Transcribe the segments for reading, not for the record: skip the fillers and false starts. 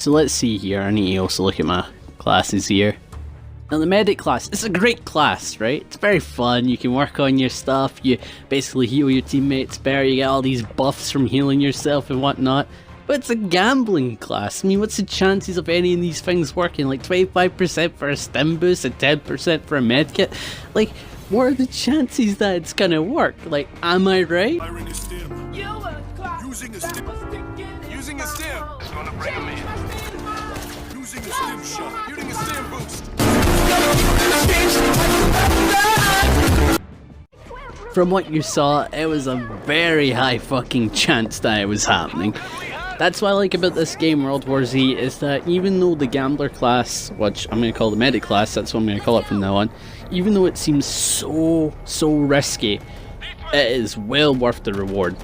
So let's see here, I need to also look at my classes here. Now the medic class, it's a great class, right? It's very fun, you can work on your stuff, you basically heal your teammates better, you get all these buffs from healing yourself and whatnot. But it's a gambling class. I mean, what's the chances of any of these things working? Like 25% for a stim boost and 10% for a medkit? Like, what are the chances that it's gonna work? Like, am I right? Firing a stim. Using a stim. Using a stim. It's gonna bring him in. Using a stim shot. Using a stim boost. From what you saw, it was a very high fucking chance that it was happening. That's what I like about this game, World War Z, is that even though the Gambler class, which I'm going to call the Medic class, that's what I'm going to call it from now on, even though it seems so risky, it is well worth the reward.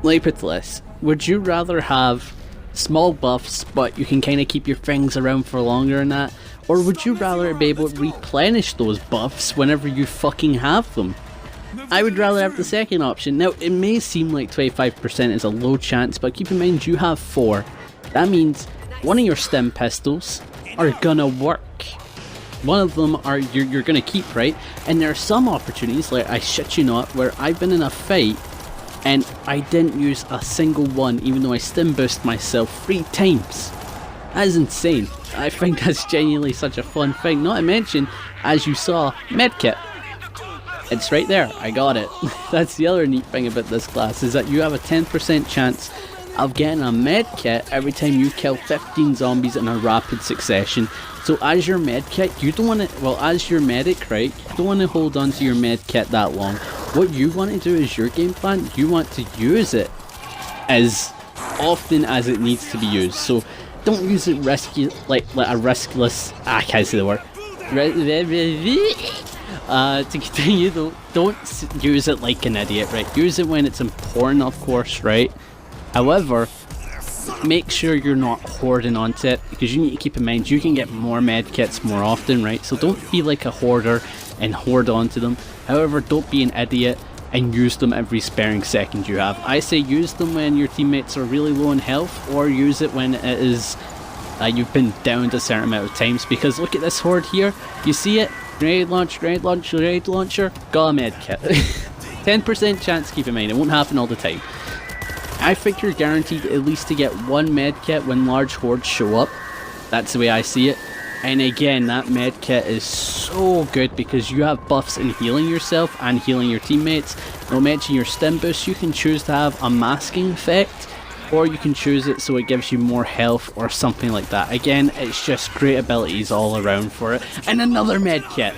Let me put this, would you rather have small buffs, but you can kind of keep your things around for longer than that, or would you rather be able to replenish those buffs whenever you fucking have them? I would rather have the second option. Now, it may seem like 25% is a low chance, but keep in mind you have 4. That means one of your stim pistols are gonna work. One of them are you're gonna keep, right? And there are some opportunities, like I shit you not, where I've been in a fight and I didn't use a single one, even though I stim boosted myself 3 times. That is insane. I think that's genuinely such a fun thing. Not to mention, as you saw, medkit. It's right there, I got it. That's the other neat thing about this class, is that you have a 10% chance of getting a med kit every time you kill 15 zombies in a rapid succession. So as your med kit, you don't want to, well, as your medic, right, you don't want to hold on to your med kit that long. What you want to do is your game plan, you want to use it as often as it needs to be used. So don't use it like a riskless, I can't say the word. To continue though, don't use it like an idiot, right? Use it when it's important, of course, right? However, make sure you're not hoarding onto it, because you need to keep in mind you can get more medkits more often, right? So don't be like a hoarder and hoard onto them. However, don't be an idiot and use them every sparing second you have. I say use them when your teammates are really low in health, or use it when it is you've been downed a certain amount of times, because look at this horde here, you see it? Grenade launcher, got a medkit. 10% chance, keep in mind, it won't happen all the time. I think you're guaranteed at least to get 1 medkit when large hordes show up. That's the way I see it. And again, that medkit is so good because you have buffs in healing yourself and healing your teammates. Not mention your stim boost, you can choose to have a masking effect, or you can choose it so it gives you more health or something like that. Again, it's just great abilities all around for it. And another medkit.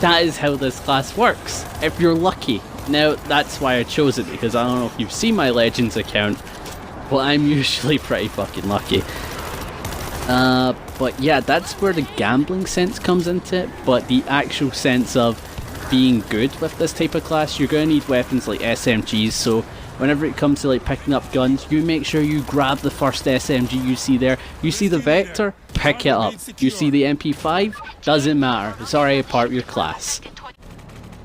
That is how this class works, if you're lucky. Now, that's why I chose it, because I don't know if you've seen my Legends account, but I'm usually pretty fucking lucky. But yeah, that's where the gambling sense comes into it, but the actual sense of being good with this type of class, you're going to need weapons like SMGs, so whenever it comes to like picking up guns, you make sure you grab the first SMG you see there. You see the Vector, pick it up. You see the MP5, doesn't matter, it's already a part of your class.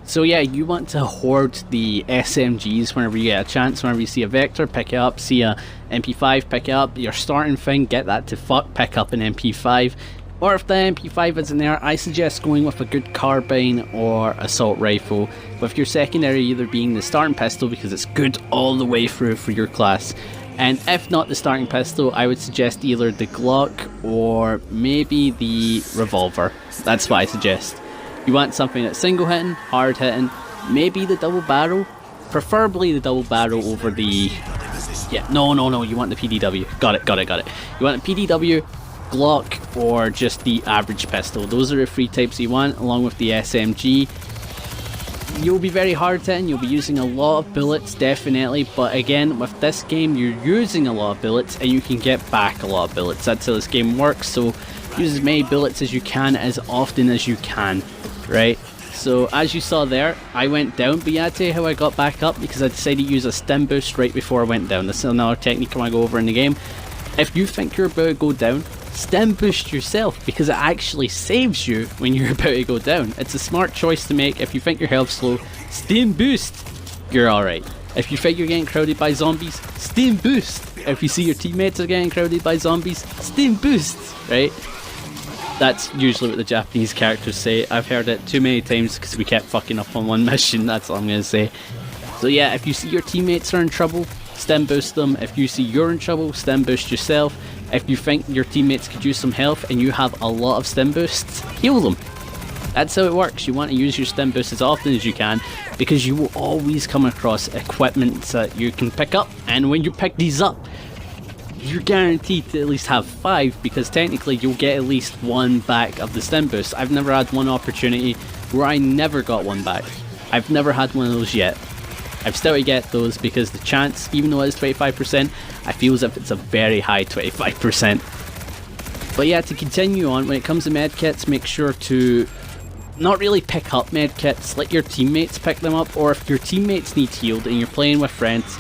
So yeah, you want to hoard the SMGs whenever you get a chance. Whenever you see a Vector, pick it up. See a MP5, pick it up. Your starting thing, get that to fuck, pick up an MP5. Or if the MP5 isn't there, I suggest going with a good carbine or assault rifle, with your secondary either being the starting pistol because it's good all the way through for your class. And if not the starting pistol, I would suggest either the Glock or maybe the revolver. That's what I suggest. You want something that's single hitting, hard hitting, maybe the double barrel, preferably the double barrel over the, yeah, no, you want the PDW, got it. You want a PDW, Glock, or just the average pistol. Those are the 3 types you want, along with the SMG. You'll be very hard hitting, you'll be using a lot of bullets, definitely, but again, with this game, you're using a lot of bullets, and you can get back a lot of bullets. That's how this game works, so use as many bullets as you can, as often as you can, right? So, as you saw there, I went down, but yeah, I'll tell you how I got back up, because I decided to use a stim boost right before I went down. This is another technique I want to go over in the game. If you think you're about to go down, stim boost yourself, because it actually saves you when you're about to go down. It's a smart choice to make. If you think your health's low, stim boost, you're alright. If you think you're getting crowded by zombies, stim boost, if you see your teammates are getting crowded by zombies, stim boost, right? That's usually what the Japanese characters say. I've heard it too many times because we kept fucking up on one mission, that's all I'm going to say. So yeah, if you see your teammates are in trouble, stim boost them. If you see you're in trouble, stim boost yourself. If you think your teammates could use some health and you have a lot of stim boosts, heal them. That's how it works. You want to use your stim boost as often as you can because you will always come across equipment that you can pick up, and when you pick these up, you're guaranteed to at least have 5 because technically you'll get at least 1 back of the stim boost. I've never had one opportunity where I never got 1 back. I've never had one of those yet. I've still to get those because the chance, even though it's 25%, I feel as if it's a very high 25%. But yeah, to continue on, when it comes to medkits, make sure to not really pick up medkits, let your teammates pick them up, or if your teammates need healed and you're playing with friends,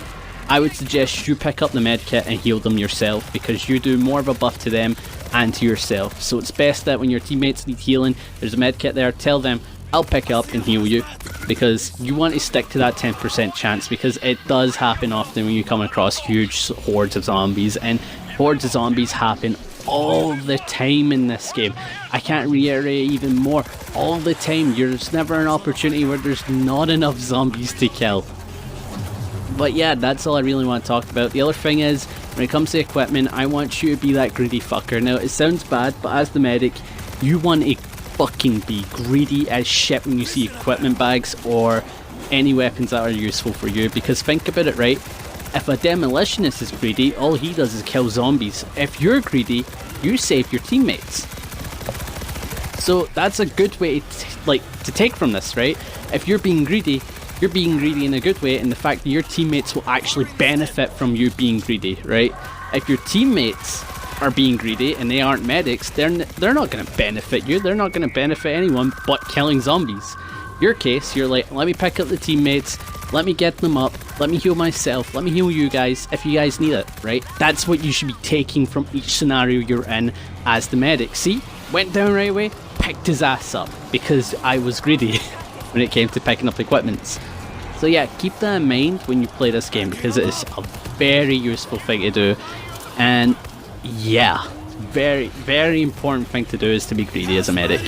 I would suggest you pick up the medkit and heal them yourself because you do more of a buff to them and to yourself. So it's best that when your teammates need healing, there's a medkit there, tell them, I'll pick up and heal you, because you want to stick to that 10% chance because it does happen often when you come across huge hordes of zombies, and hordes of zombies happen all the time in this game. I can't reiterate even more, all the time. There's never an opportunity where there's not enough zombies to kill. But yeah, that's all I really want to talk about. The other thing is, when it comes to equipment, I want you to be that greedy fucker. Now, it sounds bad, but as the medic, you want to fucking be greedy as shit when you see equipment bags or any weapons that are useful for you, because think about it, right? If a demolitionist is greedy, all he does is kill zombies. If you're greedy, you save your teammates. So that's a good way to take from this, right? If you're being greedy in a good way, and the fact that your teammates will actually benefit from you being greedy, right? If your teammates are being greedy and they aren't medics, they're not going to benefit you. They're not going to benefit anyone but killing zombies. Your case, you're like, let me pick up the teammates, let me get them up, let me heal myself, let me heal you guys if you guys need it, right? That's what you should be taking from each scenario you're in as the medic. See? Went down right away, picked his ass up because I was greedy when it came to picking up equipments. So yeah, keep that in mind when you play this game because it is a very useful thing to do. And yeah, very, very important thing to do is to be greedy as a medic.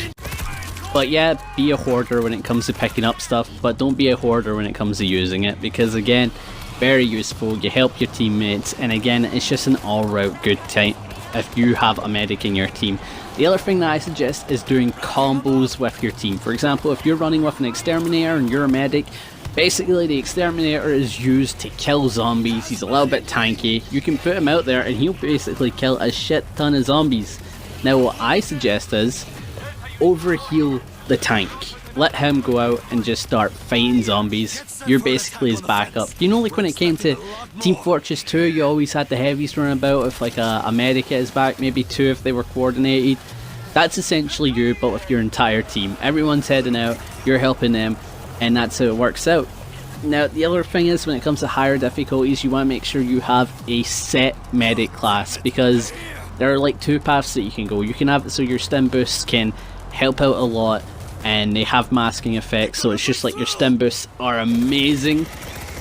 But yeah, be a hoarder when it comes to picking up stuff, but don't be a hoarder when it comes to using it, because again, very useful, you help your teammates, and again, it's just an all-round good time if you have a medic in your team. The other thing that I suggest is doing combos with your team. For example, if you're running with an exterminator and you're a medic, basically the exterminator is used to kill zombies. He's a little bit tanky, you can put him out there and he'll basically kill a shit ton of zombies. Now what I suggest is overheal the tank. Let him go out and just start fighting zombies. You're basically his backup. You know, like when it came to Team Fortress 2, you always had the heavies running about with like a medic at his back, maybe 2 if they were coordinated. That's essentially you, but with your entire team. Everyone's heading out, you're helping them, and that's how it works out. Now, the other thing is, when it comes to higher difficulties, you want to make sure you have a set medic class, because there are like 2 paths that you can go. You can have it so your stim boosts can help out a lot and they have masking effects, so it's just like your stim boosts are amazing,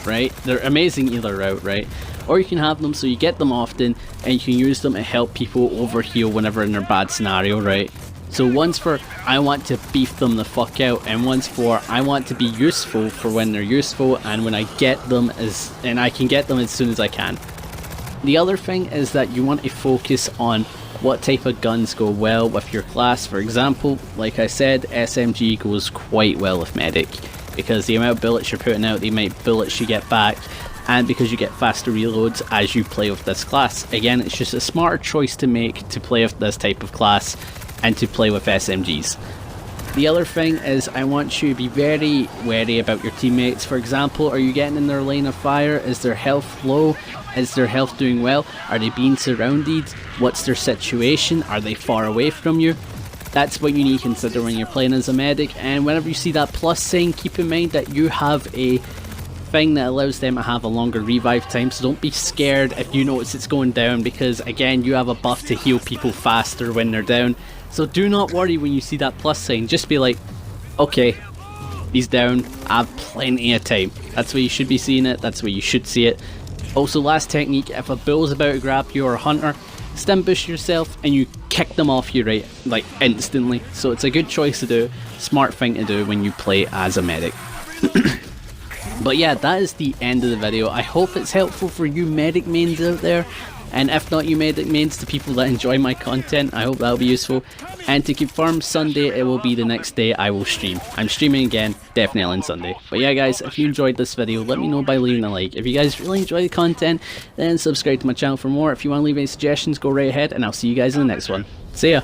right? They're amazing either route, right? Or you can have them so you get them often and you can use them to help people overheal whenever in their bad scenario, right? So one's for I want to beef them the fuck out, and one's for I want to be useful for when they're useful and when I get them I can get them as soon as I can. The other thing is that you want to focus on what type of guns go well with your class. For example, like I said, SMG goes quite well with medic because the amount of bullets you're putting out, the amount of bullets you get back, and because you get faster reloads as you play with this class. Again, it's just a smarter choice to make to play with this type of class and to play with SMGs. The other thing is I want you to be very wary about your teammates. For example, are you getting in their lane of fire? Is their health low? Is their health doing well? Are they being surrounded? What's their situation? Are they far away from you? That's what you need to consider when you're playing as a medic, and whenever you see that plus sign, keep in mind that you have a thing that allows them to have a longer revive time, so don't be scared if you notice it's going down, because again, you have a buff to heal people faster when they're down. So do not worry when you see that plus sign, just be like, okay, he's down, I have plenty of time. That's where you should be seeing it, that's where you should see it. Also, last technique, if a bull's about to grab you or a hunter, stim boost yourself and you kick them off you right, like instantly. So it's a good choice to do, smart thing to do when you play as a medic. But yeah, that is the end of the video. I hope it's helpful for you medic mains out there. And if not you medic mains, to people that enjoy my content, I hope that'll be useful. And to confirm, Sunday, it will be the next day I will stream. I'm streaming again, definitely on Sunday. But yeah guys, if you enjoyed this video, let me know by leaving a like. If you guys really enjoy the content, then subscribe to my channel for more. If you want to leave any suggestions, go right ahead, and I'll see you guys in the next one. See ya!